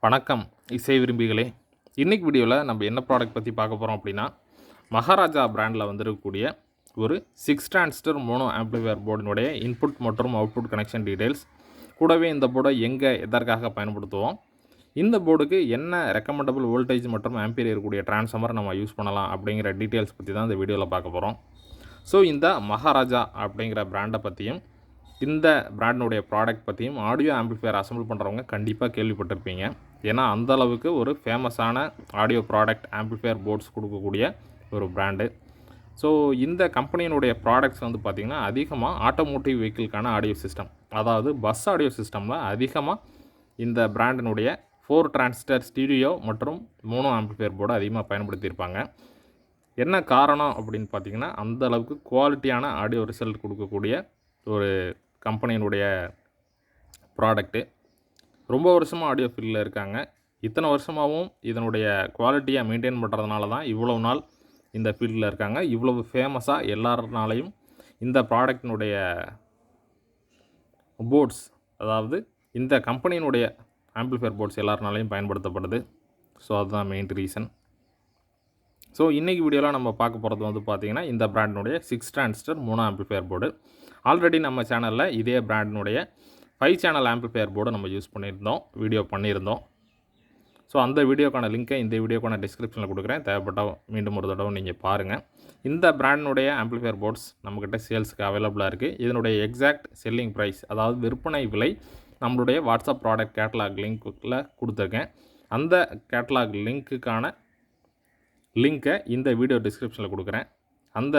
வணக்கம் இசை விரும்பிகளே. இன்றைக்கி வீடியோவில் நம்ம என்ன ப்ராடக்ட் பற்றி பார்க்க போகிறோம் அப்படின்னா, மகாராஜா பிராண்டில் வந்திருக்கக்கூடிய ஒரு 6 டிரான்சிஸ்டர் மோனோ ஆம்ப்ளிஃபையர் போர்டினுடைய இன்புட் மற்றும் அவுட்புட் கனெக்ஷன் டீட்டெயில்ஸ், கூடவே இந்த போர்டை எங்கே எதற்காக பயன்படுத்துவோம், இந்த போர்டுக்கு என்ன ரெக்கமெண்டபிள் வோல்டேஜ் மற்றும் ஆம்பியர் இருக்கக்கூடிய டிரான்ஸ்ஃபார்மர் நம்ம யூஸ் பண்ணலாம் அப்படிங்கிற டீட்டெயில்ஸ் பற்றி தான் இந்த வீடியோவில் பார்க்க போகிறோம். ஸோ இந்த மகாராஜா அப்படிங்கிற பிராண்டை பற்றியும் இந்த பிராண்டினுடைய ப்ராடக்ட் பற்றியும் ஆடியோ ஆம்பிளிஃபையர் அசம்பிள் பண்ணுறவங்க கண்டிப்பாக கேள்விப்பட்டிருப்பீங்க. ஏன்னா அந்தளவுக்கு ஒரு ஃபேமஸான ஆடியோ ப்ராடக்ட் ஆம்பிளிஃபையர் போர்ட்ஸ் கொடுக்கக்கூடிய ஒரு பிராண்டு. ஸோ இந்த கம்பெனியினுடைய ப்ராடக்ட்ஸ் வந்து பார்த்திங்கன்னா அதிகமாக ஆட்டோமோட்டிவ் வெஹிக்கிள்கான ஆடியோ சிஸ்டம், அதாவது பஸ் ஆடியோ சிஸ்டமில் அதிகமாக இந்த பிராண்டினுடைய 4 டிரான்சிஸ்டர் ஸ்டீரியோ மற்றும் மோனோ ஆம்பிளிஃபையர் போர்டு அதிகமாக பயன்படுத்தியிருப்பாங்க. என்ன காரணம் அப்படின்னு பார்த்திங்கன்னா, அந்தளவுக்கு குவாலிட்டியான ஆடியோ ரிசல்ட் கொடுக்கக்கூடிய ஒரு கம்பெனியினுடைய ப்ராடக்ட்டு. ரொம்ப வருஷமாக ஆடியோ ஃபீல்டில் இருக்காங்க. இத்தனை வருஷமாகவும் இதனுடைய குவாலிட்டியை மெயின்டைன் பண்ணுறதுனால தான் இவ்வளவு நாள் இந்த ஃபீல்டில் இருக்காங்க. இவ்வளவு ஃபேமஸாக எல்லாருனாலையும் இந்த ப்ராடக்டினுடைய போர்ட்ஸ், அதாவது இந்த கம்பெனியினுடைய ஆம்பிளிஃபையர் போர்ட்ஸ் எல்லாருனாலையும் பயன்படுத்தப்படுது. ஸோ அதுதான் மெயின் ரீசன். ஸோ இன்றைக்கி வீடியோவில் நம்ம பார்க்க போகிறது வந்து பார்த்திங்கன்னா, இந்த பிராண்டினுடைய 6 transistor mono amplifier board. Already நம்ம சேனலில் இதே பிராண்டினுடைய 5 சேனல் ஆம்பிளிஃபையர் போர்டு நம்ம யூஸ் வீடியோ பண்ணியிருந்தோம். ஸோ அந்த வீடியோக்கான லிங்க்கை இந்த வீடியோக்கான டிஸ்கிரிப்ஷனில் கொடுக்குறேன். தேவைப்பட்டால் மீண்டும் ஒரு தடவை நீங்கள் பாருங்கள். இந்த பிராண்டினுடைய ஆம்பிளிஃபையர் போர்ட்ஸ் நம்மக்கிட்ட சேல்ஸுக்கு அவைலபிளாக இருக்குது. இதனுடைய எக்ஸாக்ட் செல்லிங் ப்ரைஸ், அதாவது விற்பனை விலை, நம்மளுடைய வாட்ஸ்அப் ப்ராடக்ட் கேட்டலாக் லிங்க்கில் கொடுத்துருக்கேன். அந்த கேட்டலாக் லிங்க்கை இந்த வீடியோ டிஸ்கிரிப்ஷனில் கொடுக்குறேன். அந்த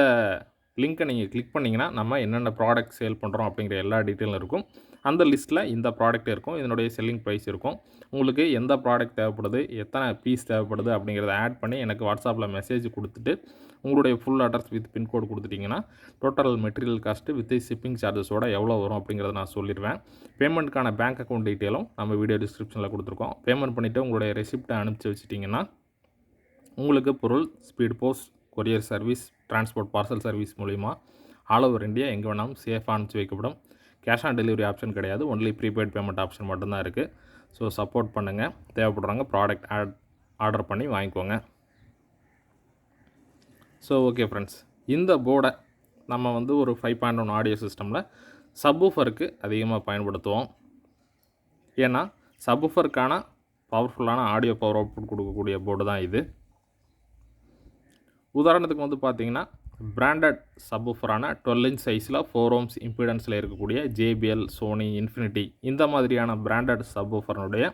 லிங்க்கை நீங்கள் கிளிக் பண்ணிங்கன்னா நம்ம என்னென்ன ப்ராடக்ட் சேல் பண்ணுறோம் அப்படிங்கிற எல்லா டீட்டெயிலும் இருக்கும். அந்த லிஸ்ட்டில் இந்த ப்ராடக்ட் இருக்கும், இதனுடைய செல்லிங் ப்ரைஸ் இருக்கும். உங்களுக்கு எந்த ப்ராடக்ட் தேவைப்படுது, எத்தனை பீஸ் தேவைப்படுது அப்படிங்கிறத ஆட் பண்ணி எனக்கு வாட்ஸ்அப்பில் மெசேஜ் கொடுத்துட்டு உங்களுடைய ஃபுல் அட்ரஸ் வித் பின்கோடு கொடுத்துட்டிங்கன்னா total material cost with shipping சார்ஜஸோட எவ்வளோ வரும் அப்படிங்கிறத நான் சொல்லிடுவேன். பேமெண்ட்டுக்கான பேங்க் அக்கௌண்ட் டீட்டெயிலும் நம்ம வீடியோ டிஸ்கிரிப்ஷனில் கொடுத்துருக்கோம். பேமெண்ட் பண்ணிவிட்டு உங்களுடைய ரெசிப்ட்டை அனுப்பிச்சி வச்சிட்டிங்கன்னா உங்களுக்கு பொருள் speed post, courier service, transport parcel service மூலிமா ஆல் ஓவர் இந்தியா எங்கே வேணாலும் சேஃபாக அனுப்பிச்சி வைக்கப்படும். கேஷ் ஆன் டெலிவரி ஆப்ஷன் கிடையாது, ஒன்லி ப்ரீபெய்ட் பேமெண்ட் ஆப்ஷன் மட்டும்தான் இருக்குது. ஸோ சப்போர்ட் பண்ணுங்கள். தேவைப்படுறாங்க ப்ராடக்ட் ஆர்டர் பண்ணி வாங்கிக்கோங்க. ஸோ ஓகே ஃப்ரெண்ட்ஸ், இந்த போர்டை நம்ம வந்து ஒரு 5.1 ஆடியோ சிஸ்டமில் சப்வூஃபருக்கு அதிகமாக பயன்படுத்துவோம். ஏன்னா சப்வூஃபருக்கான பவர்ஃபுல்லான ஆடியோ பவர் அவுட்புட் கொடுக்கக்கூடிய போர்டு தான் இது. உதாரணத்துக்கு வந்து பார்த்திங்கன்னா, பிராண்டட் சப்வூஃபரான 12 இன்ச் சைஸில் 4 ohms இம்பிடன்ஸில் இருக்கக்கூடிய JBL, சோனி, இன்ஃபினிட்டி இந்த மாதிரியான பிராண்டட் சப்வூஃபருடைய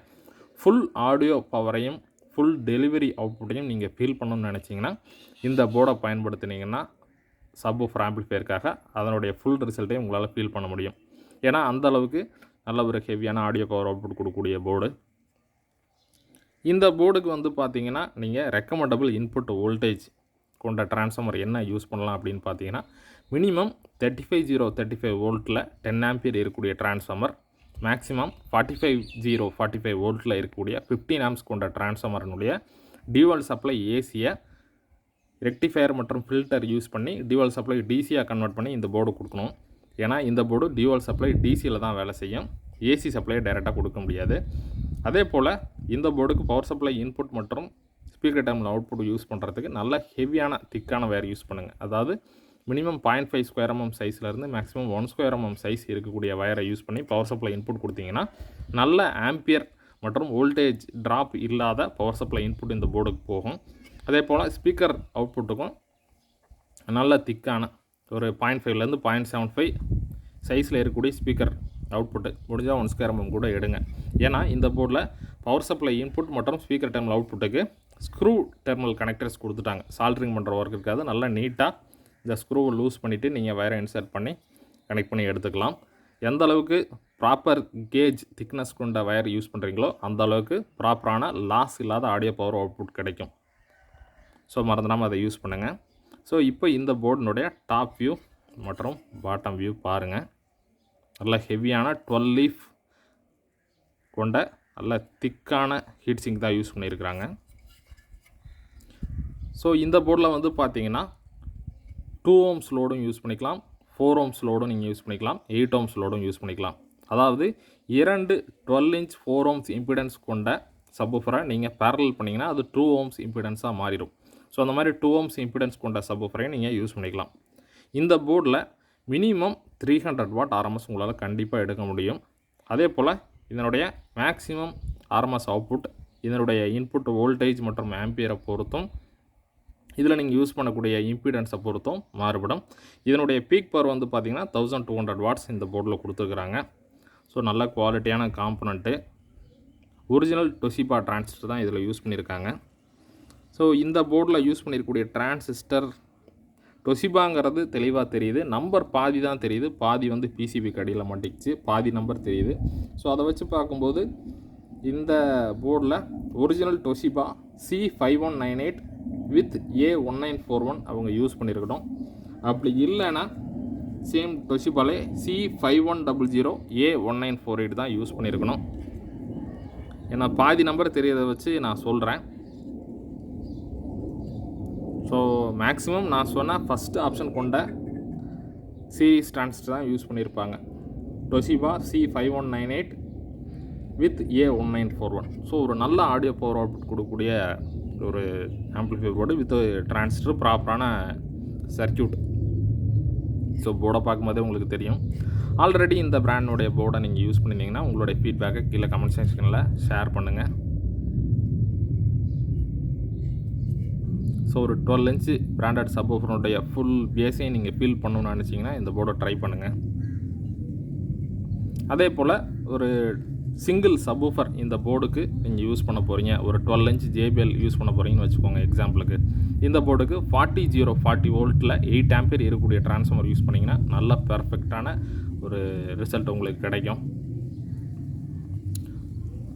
ஃபுல் ஆடியோ பவரையும் ஃபுல் டெலிவரி அவுட்புட்டையும் நீங்கள் ஃபீல் பண்ணணும்னு நினச்சிங்கன்னா இந்த போர்டை பயன்படுத்தினீங்கன்னா சப்வூஃபர் ஆம்பிளிஃபையருக்காக அதனுடைய ஃபுல் ரிசல்ட்டையும் உங்களால் ஃபீல் பண்ண முடியும். ஏன்னா அந்தளவுக்கு நல்ல ஒரு ஹெவியான ஆடியோ பவர் அவுட்புட் கொடுக்கக்கூடிய போர்டு. இந்த போர்டுக்கு வந்து பார்த்திங்கன்னா, நீங்கள் ரெக்கமெண்டபிள் இன்புட் வோல்டேஜ் கொண்ட டிரான்ஸ்ஃபார்மர் என்ன யூஸ் பண்ணலாம் அப்படின்னு பார்த்தீங்கன்னா, மினிமம் 35035 வோல்ட்டில் 10 ஆம்பியர் இருக்கக்கூடிய டிரான்ஸ்ஃபார்மர், மேக்ஸிமம் 45045 வோல்ட்டில் இருக்கக்கூடிய 15 ஆம்ஸ் கொண்ட டிரான்ஸ்ஃபார்மரினுடைய டியூவல் சப்ளை ஏசியை ரெக்டிஃபையர் மற்றும் ஃபில்டர் யூஸ் பண்ணி டியூவல் சப்ளை டிசியாக கன்வெர்ட் பண்ணி இந்த போர்டு கொடுக்கணும். ஏன்னா இந்த போர்டு டியூவல் சப்ளை டிசியில் தான் வேலை செய்யும், ஏசி சப்ளையை டைரெக்டாக கொடுக்க முடியாது. அதே போல் இந்த போர்டுக்கு பவர் சப்ளை இன்புட் மற்றும் ஸ்பீக்கர் டேர்மில் அவுட்புட் யூஸ் பண்ணுறதுக்கு நல்ல ஹெவியான திக்கான வயர் யூஸ் பண்ணுங்கள். அதாவது மினிமம் 0.5 ஸ்கொயர் mm சைஸ்லேருந்து மேக்ஸிமம் 1 ஸ்கொயர் mm சைஸ் இருக்கக்கூடிய வயரை யூஸ் பண்ணி பவர் சப்ளை இன்புட் கொடுத்தீங்கன்னா நல்ல ஆம்பியர் மற்றும் வோல்டேஜ் ட்ராப் இல்லாத பவர் சப்ளை இன்புட் இந்த போர்டுக்கு போகும். அதே போல் ஸ்பீக்கர் அவுட்புட்டுக்கும் நல்ல திக்கான ஒரு 0.5லேருந்து 0.75 சைஸில் இருக்கக்கூடிய ஸ்பீக்கர் அவுட்புட்டு முடிஞ்சால் 1 ஸ்கொயர் mm கூட எடுங்க. ஏன்னா இந்த போர்டில் பவர் சப்ளை இன்புட் மற்றும் ஸ்பீக்கர் டெர்மினல் அவுட்புட்டுக்கு ஸ்க்ரூ டெர்மினல் கனெக்டர்ஸ் கொடுத்துட்டாங்க. சால்ட்ரிங் பண்ணுற ஒர்க் இருக்காது. நல்லா நீட்டாக இந்த ஸ்க்ரூவை லூஸ் பண்ணிவிட்டு நீங்கள் வயரை இன்சர்ட் பண்ணி கனெக்ட் பண்ணி எடுத்துக்கலாம். எந்த அளவுக்கு ப்ராப்பர் கேஜ் திக்னஸ் கொண்ட வயர் யூஸ் பண்ணுறீங்களோ அந்த அளவுக்கு ப்ராப்பரான லாஸ் இல்லாத ஆடியோ பவர் அவுட்புட் கிடைக்கும். ஸோ மறந்துடாமல் அதை யூஸ் பண்ணுங்கள். ஸோ இப்போ இந்த போர்டினுடைய டாப் வியூ மற்றும் பாட்டம் வியூ பாருங்கள். நல்ல ஹெவியான 12 லீஃப் கொண்ட நல்ல திக்கான ஹீட் சிங்க் தான் யூஸ் பண்ணியிருக்கிறாங்க. ஸோ இந்த போர்டில் வந்து பார்த்தீங்கன்னா 2 ohms லோடும் யூஸ் பண்ணிக்கலாம், 4 ohms லோடும் நீங்கள் யூஸ் பண்ணிக்கலாம், 8 ohms லோடும் யூஸ் பண்ணிக்கலாம். அதாவது 2 12 inch 4 ohms இம்பிடன்ஸ் கொண்ட சப்வூஃபரை நீங்கள் பேரலல் பண்ணிங்கன்னா அது 2 ohms இம்பிடன்ஸாக மாறிடும். ஸோ அந்த மாதிரி 2 ohms இம்பிடன்ஸ் கொண்ட சப்வூஃபரை நீங்கள் யூஸ் பண்ணிக்கலாம். இந்த போர்டில் மினிமம் 300 வாட் ஆர்எம்எஸ் உங்களால் கண்டிப்பாக எடுக்க முடியும். அதே போல் இதனுடைய மேக்ஸிமம் ஆர்எம்எஸ் அவுட்புட் இதனுடைய இன்புட் வோல்டேஜ் மற்றும் ஆம்பியரை பொறுத்தும் இதில் நீங்கள் யூஸ் பண்ணக்கூடிய இம்பிடன்ஸை பொறுத்தும் மாறுபடும். இதனுடைய பீக் பவர் வந்து பார்த்திங்கன்னா 1200 வாட்ஸ் இந்த போர்டில் கொடுத்துருக்குறாங்க. ஸோ நல்ல குவாலிட்டியான காம்பனண்ட்டு, ஒரிஜினல் டொசிபா டிரான்சிஸ்டர் தான் இதில் யூஸ் பண்ணியிருக்காங்க. ஸோ இந்த போர்டில் யூஸ் பண்ணியிருக்கக்கூடிய டிரான்சிஸ்டர் டொசிபாங்கிறது தெளிவாக தெரியுது. நம்பர் பாதி தான் தெரியுது, பாதி வந்து பிசிபி கடியில் மாட்டிக்கிச்சு, பாதி நம்பர் தெரியுது. ஸோ அதை வச்சு பார்க்கும்போது இந்த போர்டில் ஒரிஜினல் டொசிபா C5198 வித் A1941 அவங்க யூஸ் பண்ணியிருக்கணும். அப்படி இல்லைன்னா சேம் டொசிபாலே C5100 A1948 தான் யூஸ் பண்ணியிருக்கணும். ஏன்னா பாதி நம்பர் தெரியறதை வச்சு நான் சொல்கிறேன். ஸோ மேக்ஸிமம் நான் சொன்ன ஃபஸ்ட்டு ஆப்ஷன் கொண்ட சீரீஸ் டிரான்சிஸ்டர் தான் யூஸ் பண்ணியிருப்பாங்க. டொசிபா C5198 வித் A1941. ஸோ ஒரு நல்ல ஆடியோ பவர் அவுட்புட் கொடுக்கக்கூடிய ஒரு ஆம்பிளிஃபையர் போர்டு வித் டிரான்சிஸ்டர், ப்ராப்பரான சர்க்யூட். ஸோ போர்டை பார்க்கும்போதே உங்களுக்கு தெரியும். ஆல்ரெடி இந்த பிராண்டுடைய போர்டை நீங்கள் யூஸ் பண்ணியிருந்தீங்கன்னா உங்களுடைய ஃபீட்பேக்கை கீழே கமெண்ட் செக்ஷனில் ஷேர் பண்ணுங்கள். ஸோ ஒரு 12 இன்ச்சு பிராண்டட் சப்வூஃபருடைய ஃபுல் பேஸையும் நீங்கள் ஃபீல் பண்ணணும்னு நினச்சிங்கன்னா இந்த போர்டை ட்ரை பண்ணுங்கள். அதே போல் ஒரு சிங்கிள் சப்வூஃபர் இந்த போர்டுக்கு நீங்கள் யூஸ் பண்ண போகிறீங்க, ஒரு 12 இன்ச் JBL யூஸ் பண்ண போகிறீங்கன்னு வச்சுக்கோங்க எக்ஸாம்பிளுக்கு. இந்த போர்டுக்கு 40 வோல்ட்டில் 8 ஆம்பியர் இருக்கக்கூடிய டிரான்ஸ்ஃபார்மர் யூஸ் பண்ணிங்கன்னா நல்ல பெர்ஃபெக்டான ஒரு ரிசல்ட் உங்களுக்கு கிடைக்கும்.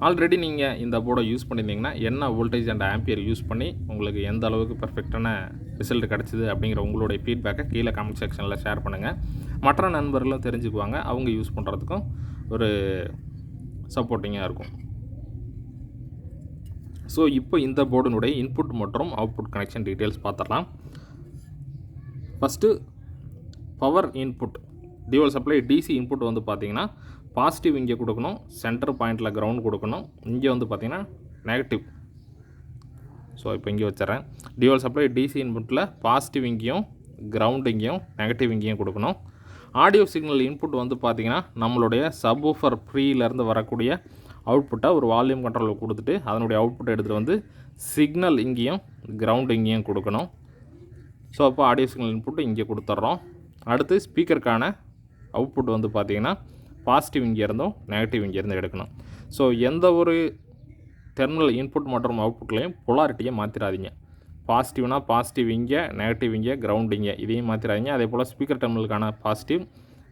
ஆல்ரெடி நீங்கள் இந்த போர்டை யூஸ் பண்ணியிருந்தீங்கன்னா என்ன வோல்டேஜ் அண்ட் ஆம்பியர் யூஸ் பண்ணி உங்களுக்கு எந்த அளவுக்கு பெர்ஃபெக்டான ரிசல்ட் கிடச்சிது அப்படிங்கிற உங்களுடைய ஃபீட்பேக்கை கீழே கமெண்ட் செக்ஷனில் ஷேர் பண்ணுங்கள். மற்ற நண்பர்களும் தெரிஞ்சுக்குவாங்க, அவங்க யூஸ் பண்ணுறதுக்கும் ஒரு சப்போர்ட்டிங்காக இருக்கும். ஸோ இப்போ இந்த போர்டினுடைய இன்புட் மற்றும் அவுட்புட் கனெக்ஷன் டீட்டெயில்ஸ் பார்த்துடலாம். First power input dual supply DC input வந்து பார்த்திங்கன்னா பாசிட்டிவ் இங்கே கொடுக்கணும், சென்டர் பாயிண்டில் கிரவுண்ட் கொடுக்கணும், இங்கே வந்து பார்த்திங்கன்னா நெகட்டிவ். ஸோ இப்போ இங்கே வச்சுறேன். டியூவல் சப்ளை டிசி இன்புட்டில் பாசிட்டிவ் இங்கேயும் கிரவுண்ட் இங்கேயும் நெகட்டிவ் இங்கேயும் கொடுக்கணும். ஆடியோ சிக்னல் இன்புட் வந்து பார்த்திங்கன்னா நம்மளுடைய சப்வூஃபர் ப்ரீலேருந்து வரக்கூடிய அவுட்புட்டை ஒரு வால்யூம் கண்ட்ரோலில் கொடுத்துட்டு அதனுடைய அவுட்புட்டை எடுத்துகிட்டு வந்து சிக்னல் இங்கேயும் கிரவுண்ட் இங்கேயும் கொடுக்கணும். ஸோ அப்போ ஆடியோ சிக்னல் இன்புட்டு இங்கே கொடுத்துட்றோம். அடுத்து ஸ்பீக்கருக்கான அவுட்புட் வந்து பார்த்திங்கன்னா பாசிட்டிவ் இங்கேருந்தும் நெகட்டிவ் இங்கேருந்து எடுக்கணும். ஸோ எந்த ஒரு டெர்மினல் இன்புட் மற்றும் அவுட்புட்லேயும் பொலாரிட்டியை மாற்றிடாதீங்க. பாசிட்டிவ்னா பாசிட்டிவ் இங்கே, நெகட்டிவ் இங்கே, கிரவுண்ட் இங்கே, இதையும் மாற்றிடாதீங்க. அதே போல் ஸ்பீக்கர் டெர்மினலுக்கான பாசிட்டிவ்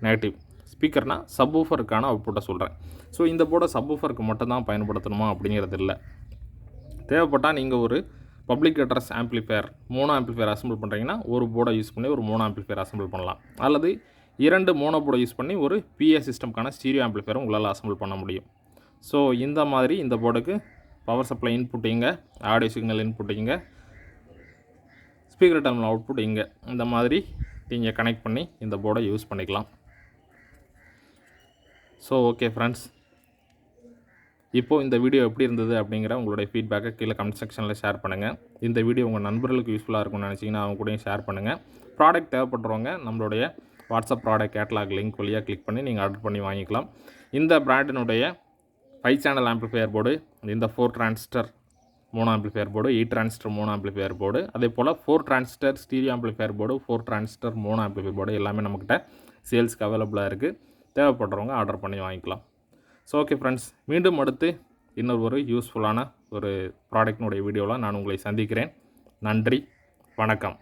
நெகட்டிவ், ஸ்பீக்கர்னால் சப்வூஃபருக்கான அவுட்புட்டை சொல்கிறேன். ஸோ இந்த போர்டை சப்வூஃபருக்கு மட்டும் தான் பயன்படுத்தணுமா அப்படிங்கிறது இல்லை. தேவைப்பட்டால் நீங்கள் ஒரு public address amplifier 3 amplifier assemble பண்ணுறீங்கன்னா ஒரு போர்டை யூஸ் பண்ணி ஒரு 3 ஆம்ப்ளிஃபையர் அசம்பிள் பண்ணலாம். அல்லது 2 மோனோ போர்டை யூஸ் பண்ணி ஒரு PA சிஸ்டம்க்கான ஸ்டீரியோ ஆம்ப்ளிஃபையரும் உங்களால் அசம்பிள் பண்ண முடியும். ஸோ இந்த மாதிரி இந்த போர்டுக்கு பவர் சப்ளை இன்புட் இங்கே, ஆடியோ சிக்னல் இன்புட் இங்கே, ஸ்பீக்கர் டெர்மினல் அவுட்புட் இங்கே, இந்த மாதிரி நீங்கள் கனெக்ட் பண்ணி இந்த போர்டை யூஸ் பண்ணிக்கலாம். ஸோ ஓகே ஃப்ரெண்ட்ஸ், இப்போது இந்த வீடியோ எப்படி இருந்தது அப்படிங்கிற உங்களுடைய ஃபீட்பேக்கை கீழே கமெண்ட் செக்ஷனில் ஷேர் பண்ணுங்கள். இந்த வீடியோ உங்கள் நண்பர்களுக்கு யூஸ்ஃபுல்லாக இருக்கும்னு நினச்சிங்கன்னா அவங்க கூடயும் ஷேர் பண்ணுங்கள். ப்ராடக்ட் தேவைப்படுறவங்க நம்மளுடைய வாட்ஸ்அப் ப்ராடக்ட் கேட்டலாக் லிங்க் வழியாக கிளிக் பண்ணி நீங்கள் ஆர்டர் பண்ணி வாங்கிக்கலாம். இந்த பிராண்டினுடைய 5 சேனல் ஆம்ப்ளிஃபையர் போர்டு, இந்த 4 transistor 3 amplifier board, 8 transistor 3 amplifier board, அதே போல் 4 transistor stereo amplifier board, 4 transistor 3 amplifier board எல்லாமே நம்மக்கிட்ட சேல்ஸ்க்கு அவைலபிளாக இருக்குது. தேவைப்படுறவங்க ஆர்டர் பண்ணி வாங்கிக்கலாம். ஸோ ஓகே ஃப்ரெண்ட்ஸ், மீண்டும் அடுத்து இன்னொரு ஒரு யூஸ்ஃபுல்லான ஒரு ப்ராடக்ட்னுடைய வீடியோவில் நான் உங்களை சந்திக்கிறேன். நன்றி, வணக்கம்.